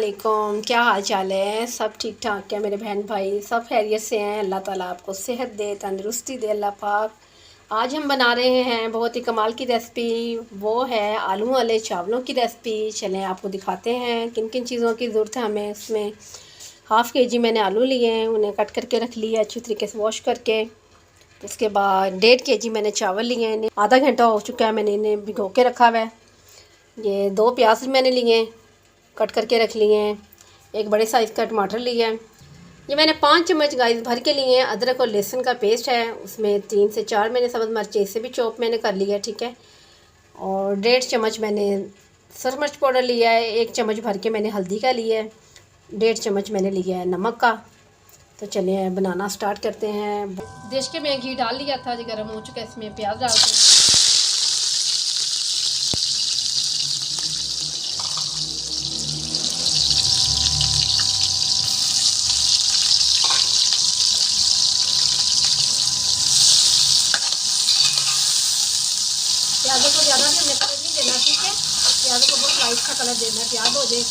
वालेकुम, क्या हाल चाल है। सब ठीक ठाक क्या मेरे बहन भाई, सब खैरियत से हैं। अल्लाह ताला आपको सेहत दे, तंदुरुस्ती दे अल्लाह पाक। आज हम बना रहे हैं बहुत ही कमाल की रेसिपी, वो है आलू वाले चावलों की रेसिपी। चलें आपको दिखाते हैं किन किन चीज़ों की ज़रूरत है हमें। इसमें हाफ़ के जी मैंने आलू लिए हैं, उन्हें कट करके रख लिया अच्छी तरीके से वॉश करके। उसके बाद 1.5 kg मैंने चावल लिए हैं, आधा घंटा हो चुका है मैंने इन्हें भिगो के रखा हुआ है। ये 2 प्याज मैंने लिए हैं, कट करके रख लिए हैं। एक बड़े साइज़ का टमाटर लिया है। ये मैंने 5 चम्मच गाइस भर के लिए हैं। अदरक और लहसुन का पेस्ट है, उसमें 3 से 4 मैंने सब्ज़ मिर्ची इसे भी चॉप मैंने कर लिया है, ठीक है। और 1.5 चम्मच मैंने सरसों मिर्च पाउडर लिया है। 1 चम्मच भर के मैंने हल्दी का लिया है। 1.5 चम्मच मैंने लिया है नमक का। तो चलिए बनाना स्टार्ट करते हैं। देश के मैं घी डाल लिया था, जो गर्म हो चुका है, इसमें प्याज डालते हैं। प्याज़ों को ज़्यादा भी हमें कलर नहीं देना, ठीक है। प्याज़ों को बहुत लाइट सा कलर देना है, प्याज हो जाए।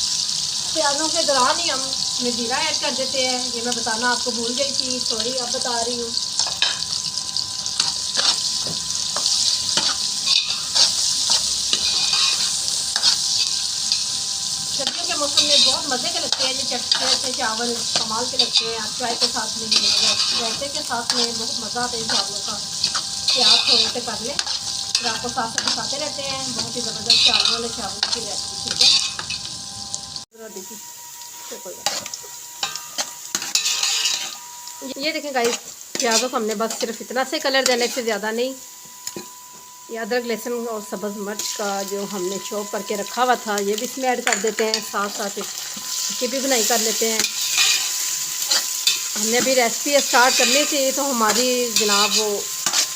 प्याज़ों के दौरान ही हम इसमें जीरा ऐड कर देते हैं। ये मैं बताना आपको भूल गई थी, सॉरी, अब बता रही हूँ। सर्दियों के मौसम में बहुत मज़े के लगते हैं ये चटपटे से चावल, कमाल के लगते हैं। आप चाय के साथ में, रायते के साथ में बहुत मज़ा आता है इन चावलों का। प्याज थोड़े से कर लें, फिर आपको साथ साथ दिखाते रहते हैं। बहुत ही ज़बरदस्त चावल वाले चावल की रेसिपी, ठीक है। ये देखें गाइस, प्याज़ों को हमने बस सिर्फ इतना से कलर देना, इससे ज़्यादा नहीं। ये अदरक लहसुन और सब्ज़ मिर्च का जो हमने चॉप करके रखा हुआ था, ये भी इसमें ऐड कर देते हैं। साथ साथ इसकी भी बुनाई कर लेते हैं। हमने अभी रेसिपी स्टार्ट करनी थी, तो हमारी जनाब वो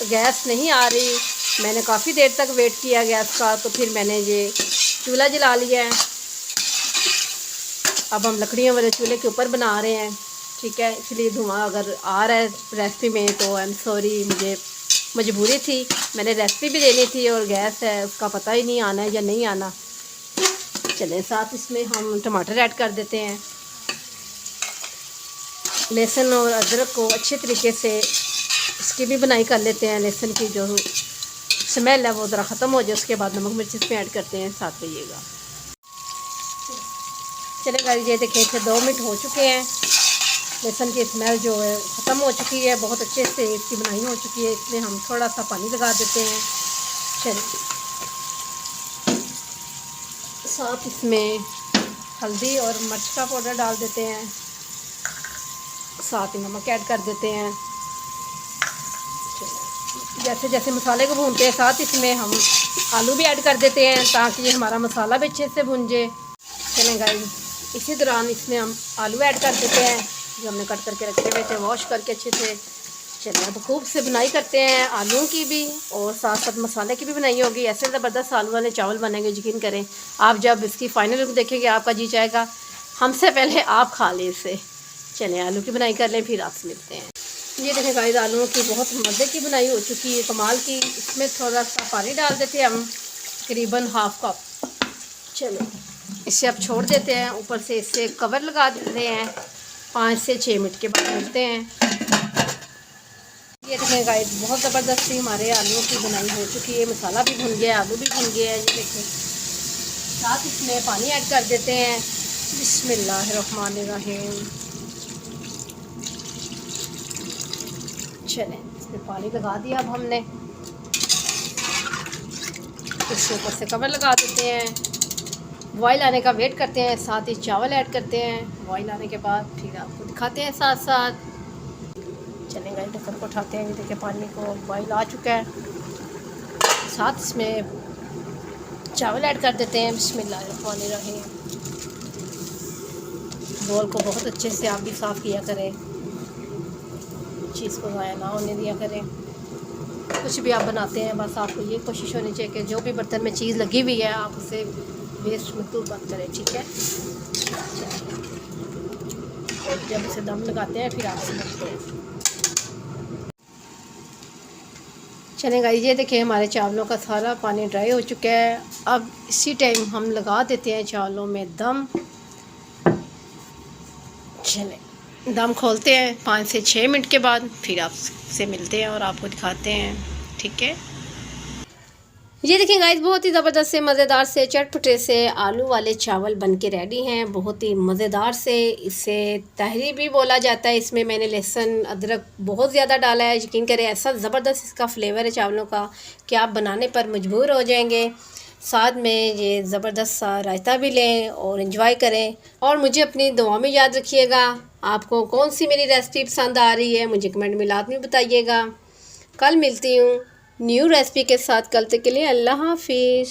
गैस नहीं आ रही। मैंने काफ़ी देर तक वेट किया गैस का, तो फिर मैंने ये चूल्हा जला लिया है। अब हम लकड़ियों वाले चूल्हे के ऊपर बना रहे हैं, ठीक है। इसलिए धुआं अगर आ रहा है रेसिपी में तो आई एम सॉरी, मुझे मजबूरी थी। मैंने रेसिपी भी देनी थी और गैस है, उसका पता ही नहीं आना है या नहीं आना। चलें साथ इसमें हम टमाटर ऐड कर देते हैं। लहसुन और अदरक को अच्छे तरीके से इसकी भी बुनाई कर लेते हैं। लहसुन की जो स्मेल है वो ज़रा ख़त्म हो जाए, उसके बाद नमक मिर्च इसमें ऐड करते हैं। साथ रहिएगा। चलेगा, ये देखें इसे 2 मिनट हो चुके हैं। लहसुन की स्मेल जो है ख़त्म हो चुकी है, बहुत अच्छे से इसकी बुनाई हो चुकी है। इसमें हम थोड़ा सा पानी लगा देते हैं। चलिए साथ इसमें हल्दी और मिर्च का पाउडर डाल देते हैं, साथ ही नमक ऐड कर देते हैं। जैसे जैसे मसाले को भूनते हैं, साथ इसमें हम आलू भी ऐड कर देते हैं, ताकि ये हमारा मसाला भी अच्छे से भून जाए। चलें गाइस, इसी दौरान इसमें हम आलू ऐड कर देते हैं जो हमने कट करके रखे हुए थे, वॉश करके अच्छे से। चलिए अब खूब से बुनाई करते हैं आलूओं की भी, और साथ साथ मसाले की भी बुनाई होगी। ऐसे ज़बरदस्त आलू वाले चावल बनेंगे, यकीन करें। आप जब इसकी फ़ाइनल लुक देखेंगे आपका जी चाहेगा हमसे पहले आप खा लें इसे। चलें आलू की बुनाई कर लें, फिर आपसे मिलते हैं। ये देखें गाइस, आलूओं की बहुत मज़े की बुनाई हो चुकी है, कमाल की। इसमें थोड़ा सा पानी डाल देते हैं हम, तकरीबन हाफ़ कप। चलो इसे अब छोड़ देते हैं, ऊपर से इससे कवर लगा देते हैं। 5 से 6 मिनट के बाद मिलते हैं। ये देखें गाइस, बहुत ज़बरदस्ती हमारे आलूओं की बुनाई हो चुकी है। मसाला भी भुन गया, आलू भी भुन गया है। ये देखें, साथ इसमें पानी ऐड कर देते हैं। बिस्मिल्लाहिर्रहमानिर्रहीम। चलें इसमें पानी लगा दिया। अब हमने इसके ऊपर से कवर लगा देते हैं। बॉयल आने का वेट करते हैं, साथ ही चावल ऐड करते हैं। बॉयल आने के बाद फिर आपको दिखाते हैं साथ साथ। चलेंगे ढक्कन को उठाते हैं। ये देखिए पानी को बॉयल आ चुका है, साथ इसमें चावल ऐड कर देते हैं। बिस्मिल्लाहिर्रहमानिर्रहीम। बोल को बहुत अच्छे से आप भी साफ़ किया करें, चीज़ को ज़ाया ना होने दिया करें। कुछ भी आप बनाते हैं, बस आपको ये कोशिश होनी चाहिए कि जो भी बर्तन में चीज़ लगी हुई है आप उसे वेस्ट बिल्कुल बंद करें, ठीक है। जब इसे दम लगाते हैं फिर आपसे मिलते हैं। चलेगा, ये देखिए हमारे चावलों का सारा पानी ड्राई हो चुका है। अब इसी टाइम हम लगा देते हैं चावलों में दम। चले दम खोलते हैं 5 से 6 मिनट के बाद, फिर आपसे मिलते हैं और आपको दिखाते हैं। ठीक है, ये देखिए गाइस, बहुत ही ज़बरदस्त से मज़ेदार से चटपटे से आलू वाले चावल बन के रेडी हैं, बहुत ही मज़ेदार से। इसे तहरी भी बोला जाता है। इसमें मैंने लहसुन अदरक बहुत ज़्यादा डाला है। यकीन करें, ऐसा ज़बरदस्त इसका फ्लेवर है चावलों का कि आप बनाने पर मजबूर हो जाएंगे। साथ में ये ज़बरदस्त सा रायता भी लें और इन्जॉय करें। और मुझे अपनी दुआ में याद रखिएगा। आपको कौन सी मेरी रेसिपी पसंद आ रही है मुझे कमेंट में लाजमी बताइएगा। कल मिलती हूँ न्यू रेसिपी के साथ। कल तक के लिए अल्लाह हाफिज़।